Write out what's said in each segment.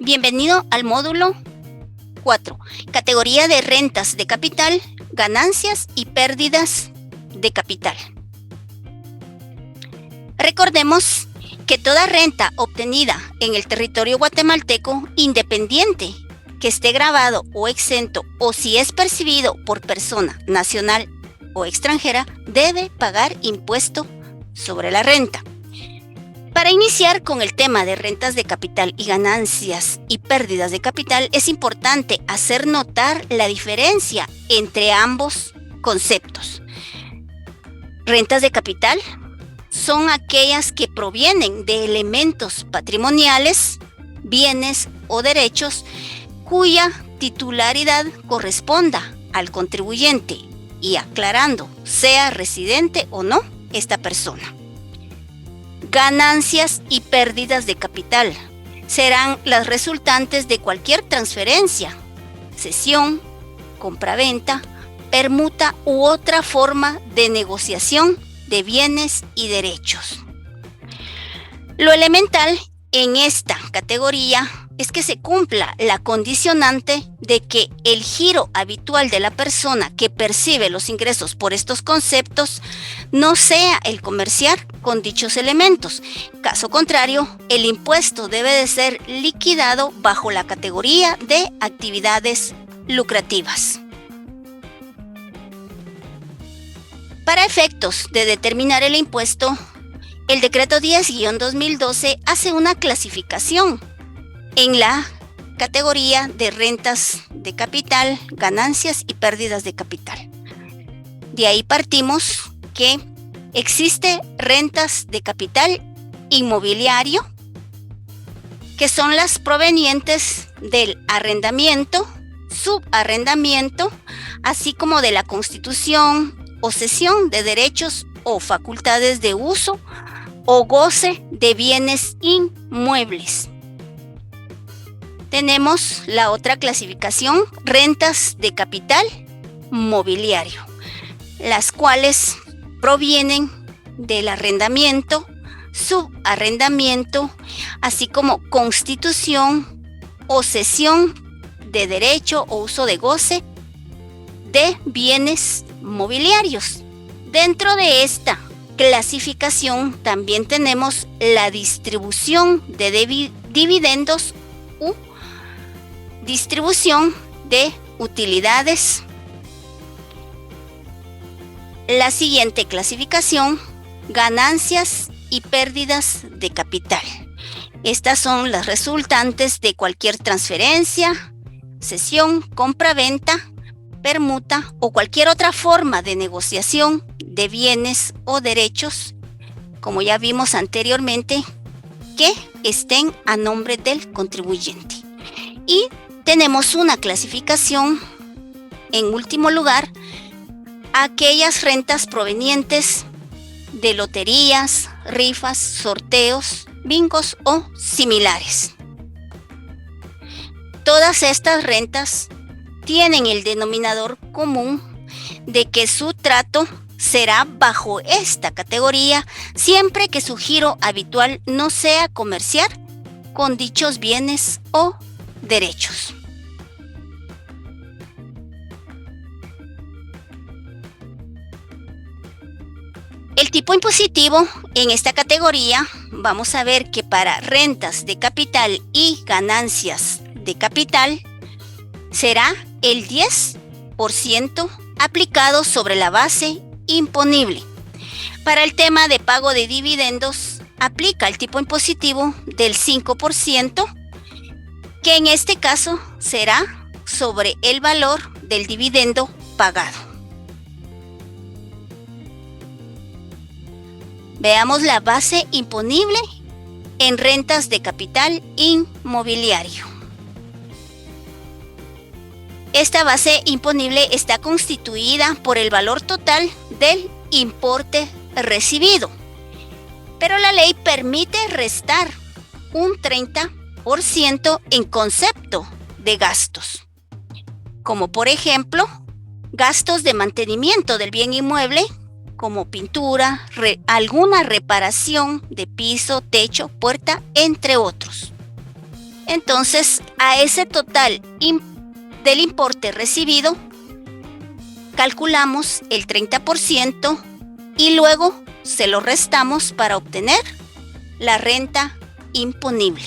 Bienvenido al módulo 4, categoría de rentas de capital, ganancias y pérdidas de capital. Recordemos que toda renta obtenida en el territorio guatemalteco, independiente que esté grabado o exento o si es percibido por persona nacional o extranjera, debe pagar impuesto sobre la renta. Para iniciar con el tema de rentas de capital y ganancias y pérdidas de capital, es importante hacer notar la diferencia entre ambos conceptos. Rentas de capital son aquellas que provienen de elementos patrimoniales, bienes o derechos cuya titularidad corresponda al contribuyente y aclarando, sea residente o no esta persona. Ganancias y pérdidas de capital serán las resultantes de cualquier transferencia, cesión, compraventa, permuta u otra forma de negociación de bienes y derechos. Lo elemental en esta categoría es que se cumpla la condicionante de que el giro habitual de la persona que percibe los ingresos por estos conceptos no sea el comerciar con dichos elementos. Caso contrario, el impuesto debe de ser liquidado bajo la categoría de actividades lucrativas. Para efectos de determinar el impuesto, el decreto 10-2012 hace una clasificación en la categoría de rentas de capital, ganancias y pérdidas de capital. De ahí partimos que existe rentas de capital inmobiliario, que son las provenientes del arrendamiento, subarrendamiento, así como de la constitución o cesión de derechos o facultades de uso o goce de bienes inmuebles. Tenemos la otra clasificación, rentas de capital mobiliario, las cuales provienen del arrendamiento, subarrendamiento, así como constitución o cesión de derecho o uso de goce de bienes mobiliarios. Dentro de esta clasificación también tenemos la distribución de dividendos u distribución de utilidades. La siguiente clasificación, ganancias y pérdidas de capital. Estas son las resultantes de cualquier transferencia, cesión, compra-venta, permuta o cualquier otra forma de negociación de bienes o derechos, como ya vimos anteriormente, que estén a nombre del contribuyente. Y tenemos una clasificación, en último lugar, aquellas rentas provenientes de loterías, rifas, sorteos, bingos o similares. Todas estas rentas tienen el denominador común de que su trato será bajo esta categoría siempre que su giro habitual no sea comerciar con dichos bienes o derechos. El tipo impositivo en esta categoría, vamos a ver que para rentas de capital y ganancias de capital será el 10% aplicado sobre la base imponible. Para el tema de pago de dividendos, aplica el tipo impositivo del 5%, que en este caso será sobre el valor del dividendo pagado. Veamos la base imponible en rentas de capital inmobiliario. Esta base imponible está constituida por el valor total del importe recibido, pero la ley permite restar un 30% en concepto de gastos, como por ejemplo, gastos de mantenimiento del bien inmueble, como pintura, alguna reparación de piso, techo, puerta, entre otros. Entonces, a ese total del importe recibido, calculamos el 30% y luego se lo restamos para obtener la renta imponible.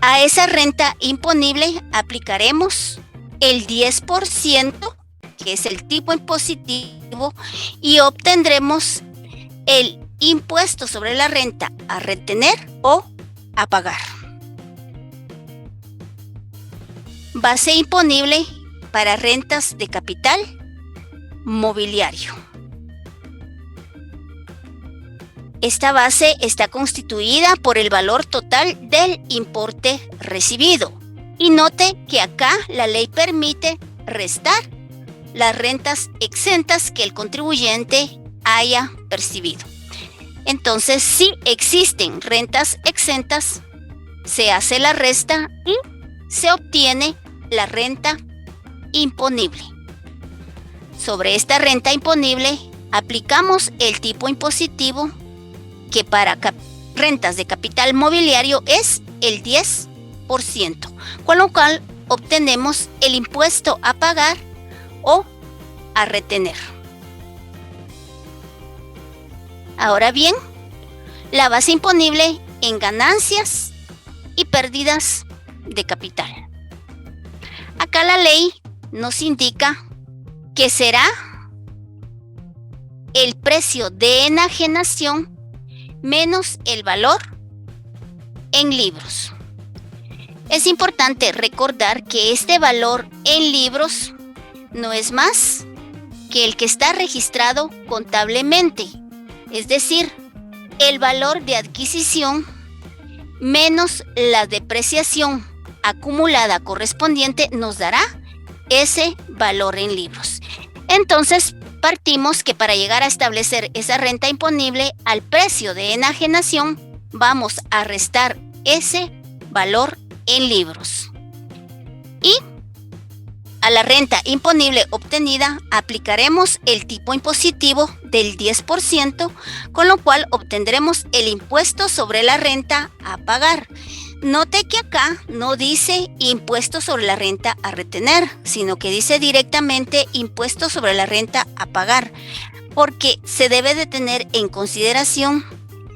A esa renta imponible aplicaremos el 10%, que es el tipo impositivo, y obtendremos el impuesto sobre la renta a retener o a pagar. Base imponible para rentas de capital mobiliario. Esta base está constituida por el valor total del importe recibido. Y note que acá la ley permite restar las rentas exentas que el contribuyente haya percibido. Entonces, si existen rentas exentas, se hace la resta y se obtiene la renta imponible. Sobre esta renta imponible, aplicamos el tipo impositivo que para rentas de capital mobiliario es el 10%, con lo cual obtenemos el impuesto a pagar o a retener. Ahora bien, la base imponible en ganancias y pérdidas de capital. Acá la ley nos indica que será el precio de enajenación menos el valor en libros. Es importante recordar que este valor en libros no es más que el que está registrado contablemente, es decir, el valor de adquisición menos la depreciación acumulada correspondiente nos dará ese valor en libros. Entonces, partimos que para llegar a establecer esa renta imponible al precio de enajenación, vamos a restar ese valor en libros. Y a la renta imponible obtenida aplicaremos el tipo impositivo del 10%, con lo cual obtendremos el impuesto sobre la renta a pagar. Note que acá no dice impuesto sobre la renta a retener, sino que dice directamente impuesto sobre la renta a pagar, porque se debe de tener en consideración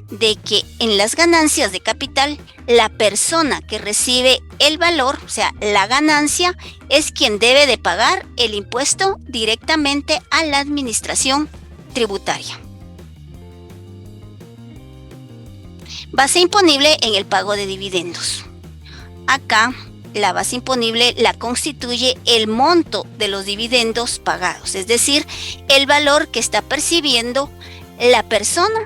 de que en las ganancias de capital, la persona que recibe el valor, o sea, la ganancia, es quien debe de pagar el impuesto directamente a la administración tributaria. Base imponible en el pago de dividendos. Acá la base imponible la constituye el monto de los dividendos pagados, es decir, el valor que está percibiendo la persona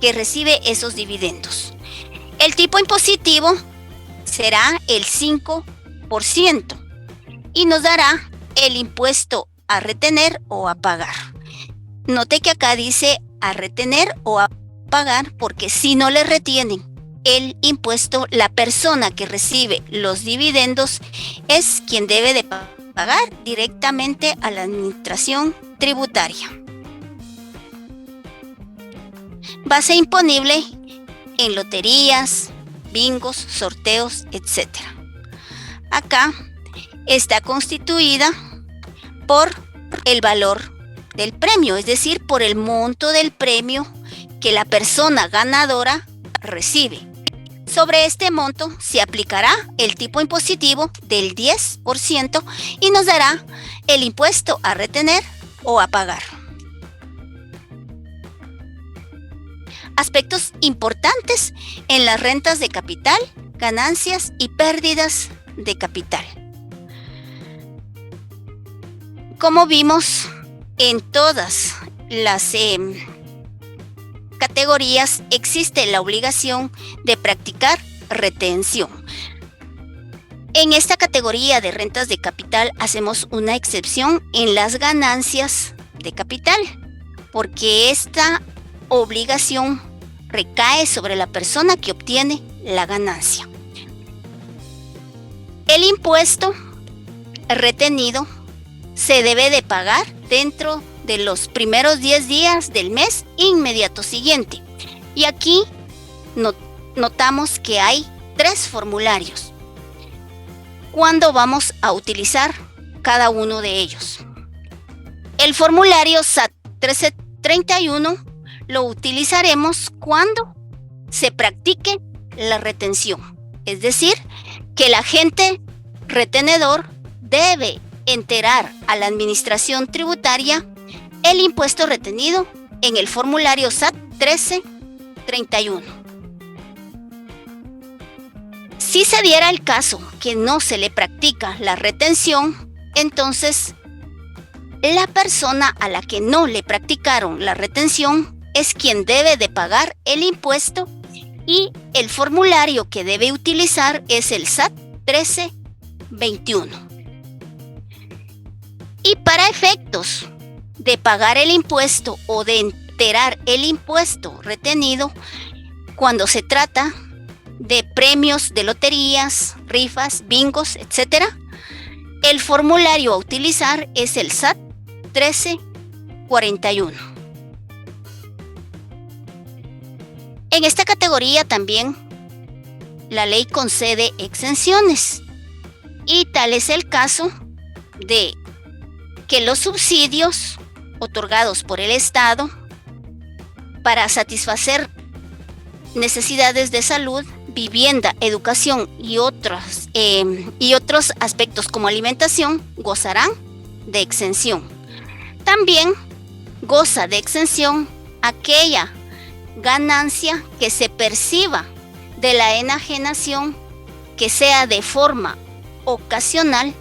que recibe esos dividendos. El tipo impositivo será el 5% y nos dará el impuesto a retener o a pagar. Note que acá dice a retener o a pagar porque si no le retienen el impuesto, la persona que recibe los dividendos es quien debe de pagar directamente a la administración tributaria. Base imponible en loterías, bingos, sorteos, etc. Acá está constituida por el valor del premio, es decir, por el monto del premio que la persona ganadora recibe. Sobre este monto se aplicará el tipo impositivo del 10% y nos dará el impuesto a retener o a pagar. Aspectos importantes en las rentas de capital, ganancias y pérdidas de capital. Como vimos, en todas las categorías existe la obligación de practicar retención. En esta categoría de rentas de capital hacemos una excepción en las ganancias de capital, porque esta obligación recae sobre la persona que obtiene la ganancia. El impuesto retenido se debe de pagar dentro de los primeros 10 días del mes inmediato siguiente. Y aquí notamos que hay 3 formularios. ¿Cuándo vamos a utilizar cada uno de ellos? El formulario SAT 1331 lo utilizaremos cuando se practique la retención. Es decir, que el agente retenedor debe enterar a la administración tributaria el impuesto retenido en el formulario SAT 1331. Si se diera el caso que no se le practica la retención, entonces la persona a la que no le practicaron la retención es quien debe de pagar el impuesto y el formulario que debe utilizar es el SAT 1321. Y para efectos de pagar el impuesto o de enterar el impuesto retenido, cuando se trata de premios de loterías, rifas, bingos, etc., el formulario a utilizar es el SAT 1341. En esta categoría también la ley concede exenciones y tal es el caso de que los subsidios otorgados por el Estado para satisfacer necesidades de salud, vivienda, educación y otros aspectos como alimentación gozarán de exención. También goza de exención aquella ganancia que se perciba de la enajenación que sea de forma ocasional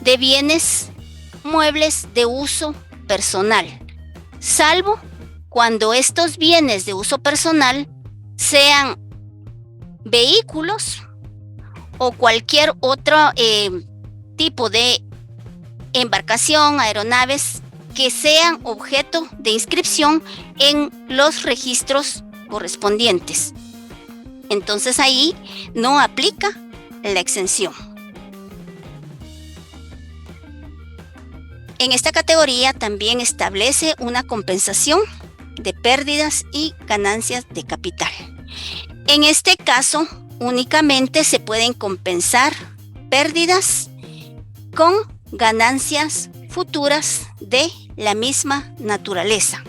de bienes muebles de uso personal, salvo cuando estos bienes de uso personal sean vehículos o cualquier otro tipo de embarcación, aeronaves que sean objeto de inscripción en los registros correspondientes. Entonces ahí no aplica la exención. En esta categoría también establece una compensación de pérdidas y ganancias de capital. En este caso, únicamente se pueden compensar pérdidas con ganancias futuras de la misma naturaleza.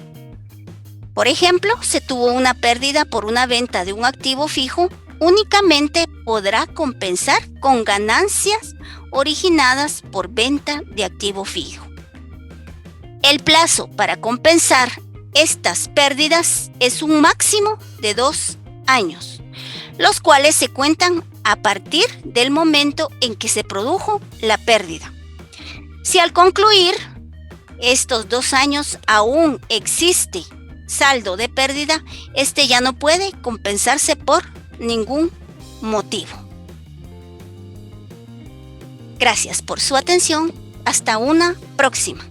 Por ejemplo, se tuvo una pérdida por una venta de un activo fijo, únicamente podrá compensar con ganancias originadas por venta de activo fijo. El plazo para compensar estas pérdidas es un máximo de 2 años, los cuales se cuentan a partir del momento en que se produjo la pérdida. Si al concluir estos 2 años aún existe saldo de pérdida, este ya no puede compensarse por ningún motivo. Gracias por su atención. Hasta una próxima.